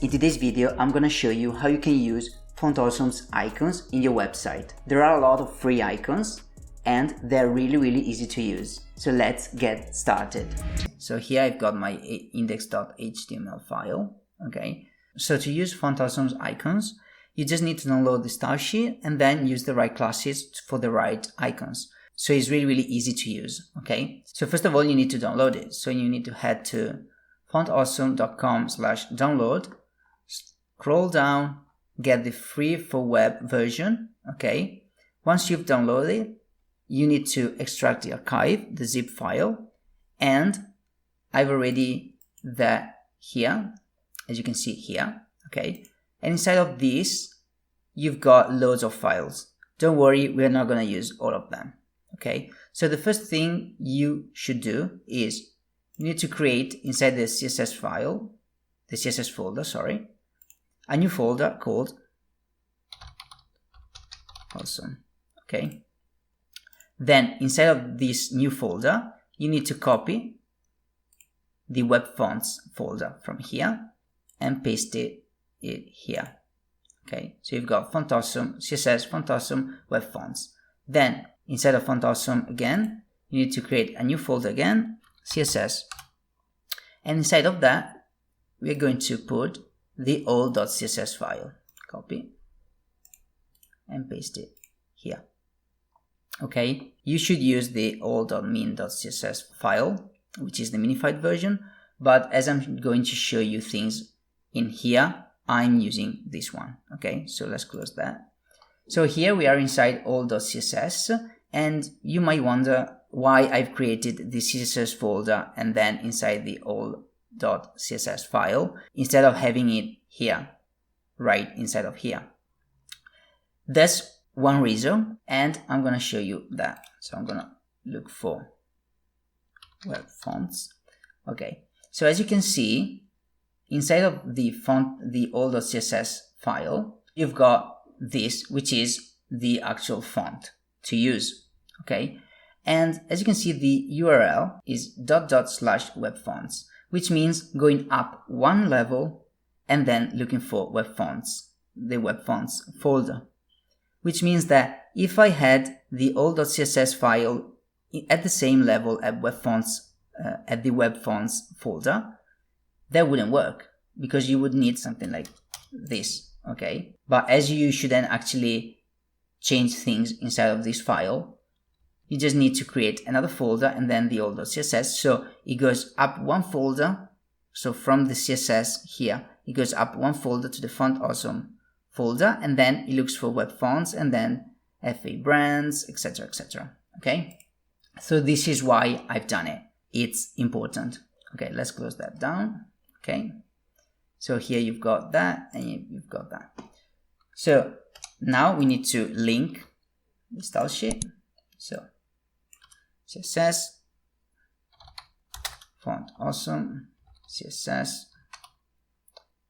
In today's video, I'm gonna show you how you can use FontAwesome's icons in your website. There are a lot of free icons and they're really easy to use. So let's get started. So here I've got my index.html file. Okay. So to use FontAwesome's icons, you just need to download the style sheet and then use the right classes for the right icons. So it's really easy to use. Okay. So first of all, you need to download it. So you need to head to fontawesome.com/download. Scroll down, get the free for web version. Okay. Once you've downloaded it, you need to extract the archive, the zip file, and I've already that here, as you can see here. Okay. And inside of this, you've got loads of files. Don't worry, we're not going to use all of them. Okay. So the first thing you should do is you need to create inside the CSS file, the CSS folder, sorry, a new folder called Awesome. Okay. Then inside of this new folder, you need to copy the web fonts folder from here and paste it here. Okay. So you've got FontAwesome, CSS, FontAwesome, web fonts. Then inside of FontAwesome again, you need to create a new folder again, CSS. And inside of that, we're going to put the old.css file. Copy and paste it here. Okay, you should use the old.min.css file, which is the minified version, but as I'm going to show you things in here, I'm using this one. Okay, so let's close that. So here we are inside old.css, and you might wonder why I've created the CSS folder and then inside the old.css file instead of having it here, right inside of here. That's one reason, and I'm going to show you that. So I'm going to look for web fonts. Okay, so as you can see, inside of the font, the old.css file, you've got this, which is the actual font to use. Okay, and as you can see, the URL is /webfonts, which means going up one level and then looking for web fonts, the web fonts folder, which means that if I had the old.css file at the same level at web fonts, at the web fonts folder, that wouldn't work because you would need something like this. Okay, but as you should then actually change things inside of this file, you just need to create another folder and then the old.css. So it goes up one folder. So from the CSS here, it goes up one folder to the FontAwesome folder, and then it looks for web fonts and then FA brands, etc, etc. Okay, so this is why I've done it. It's important. Okay, let's close that down. Okay, so here you've got that and you've got that. So now we need to link the style sheet. So CSS, FontAwesome, CSS,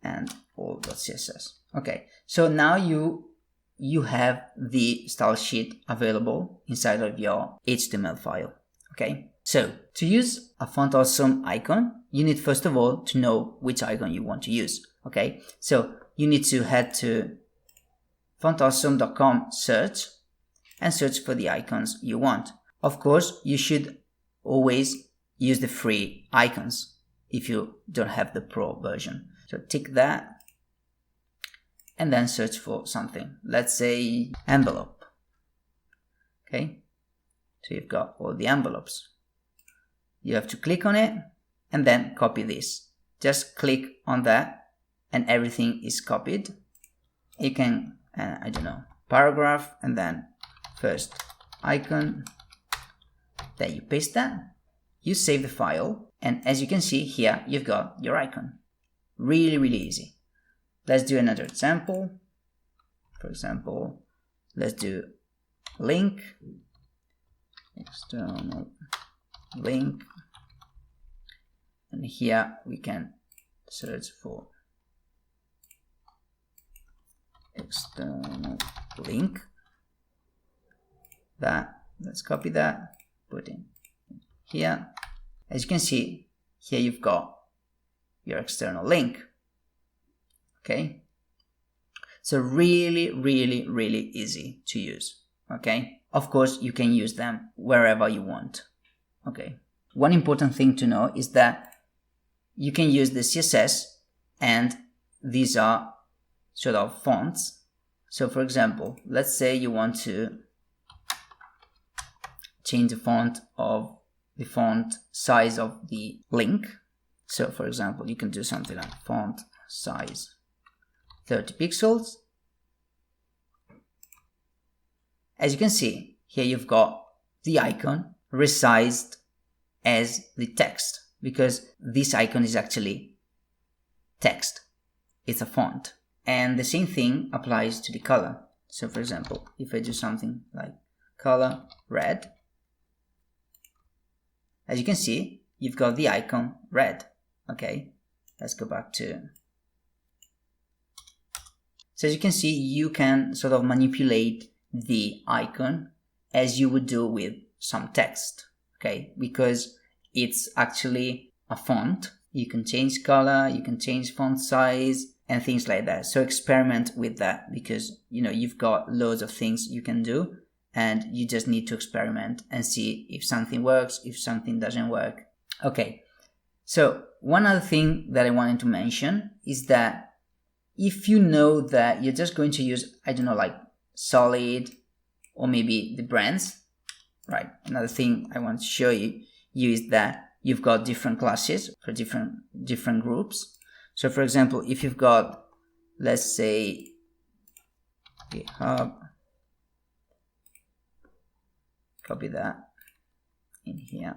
and all.css. Okay, so now you have the style sheet available inside of your HTML file. Okay, so to use a FontAwesome icon, you need first of all to know which icon you want to use. Okay, so you need to head to fontawesome.com search and search for the icons you want. Of course, you should always use the free icons if you don't have the pro version. So tick that and then search for something. Let's say envelope. Okay, so you've got all the envelopes. You have to click on it and then copy this. Just click on that and everything is copied. You can, I don't know, paragraph and then first icon. Then you paste that, you save the file, and as you can see here, you've got your icon. Really easy. Let's do another example. For example, let's do link, external link, and here we can search for external link. Let's copy that, put in here. As you can see, here you've got your external link. Okay, so really easy to use. Okay, of course you can use them wherever you want. Okay, one important thing to know is that you can use the CSS, and these are sort of fonts. So for example, let's say you want to change the font size of the link. So for example, you can do something like font size 30 pixels. As you can see, here you've got the icon resized as the text, because this icon is actually text. It's a font. And the same thing applies to the color. So for example, if I do something like color red, as you can see, you've got the icon red. Okay, let's go back to... So as you can see, you can sort of manipulate the icon as you would do with some text. Okay, because it's actually a font. You can change color, you can change font size and things like that. So experiment with that, because you've got loads of things you can do, and you just need to experiment and see if something works, if something doesn't work. Okay, so one other thing that I wanted to mention is that if you know that you're just going to use, I don't know, like solid or maybe the brands, right? Another thing I want to show you is that you've got different classes for different groups. So for example, if you've got, let's say, GitHub, copy that in here.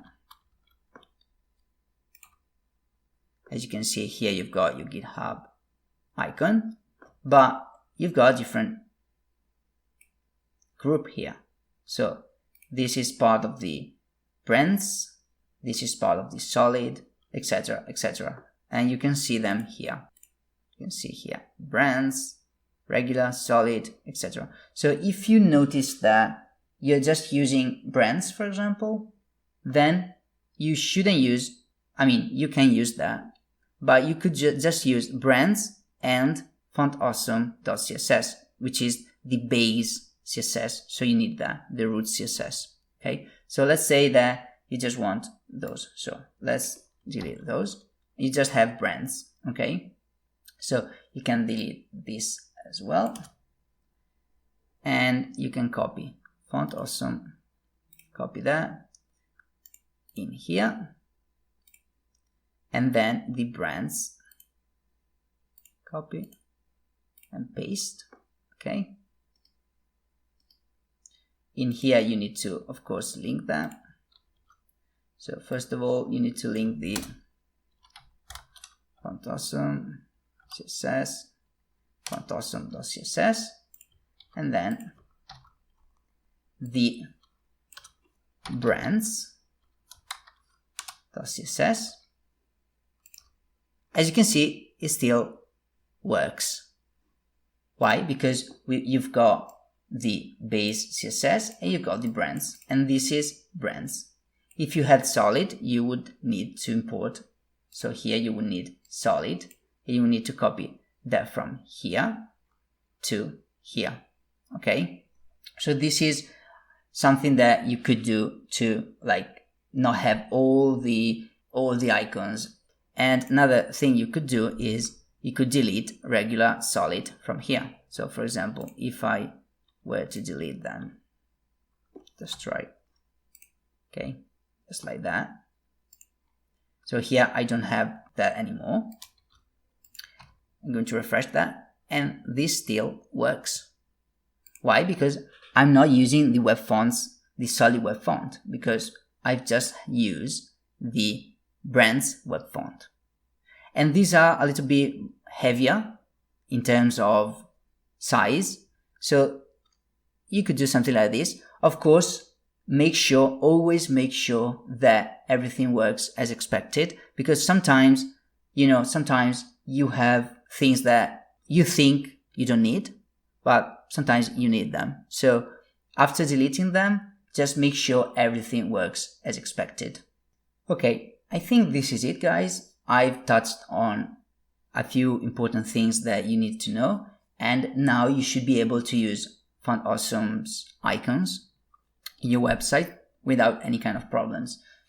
As you can see here, you've got your GitHub icon, but you've got a different group here. So this is part of the brands, this is part of the solid, etc, etc. And you can see them here. You can see here brands, regular, solid, etc. So if you notice that you're just using brands, for example, then you shouldn't use, you can use that, but you could just use brands and fontawesome.css, which is the base CSS. So you need that, the root CSS. Okay, so let's say that you just want those. So let's delete those. You just have brands. Okay, so you can delete this as well, and you can copy fontawesome, copy that in here, and then the brands, copy and paste. Okay, in here you need to, of course, link that. So first of all, you need to link the fontawesome CSS, fontawesome.css, and then the brands.css. As you can see, it still works. Why? Because you've got the base CSS and you've got the brands, and this is brands. If you had solid, you would need to import. So here you would need solid, and you would need to copy that from here to here. Okay, so this is something that you could do to not have all the icons. And another thing you could do is you could delete regular solid from here. So for example, if I were to delete them, just try, okay, just like that. So here I don't have that anymore. I'm going to refresh that, and this still works. Why? Because I'm not using the web fonts, the solid web font, because I've just used the brands web font. And these are a little bit heavier in terms of size. So you could do something like this. Of course, always make sure that everything works as expected, because sometimes you have things that you think you don't need, but sometimes you need them. So after deleting them, just make sure everything works as expected. Okay, I think this is it, guys. I've touched on a few important things that you need to know, and now you should be able to use FontAwesome's icons in your website without any kind of problems.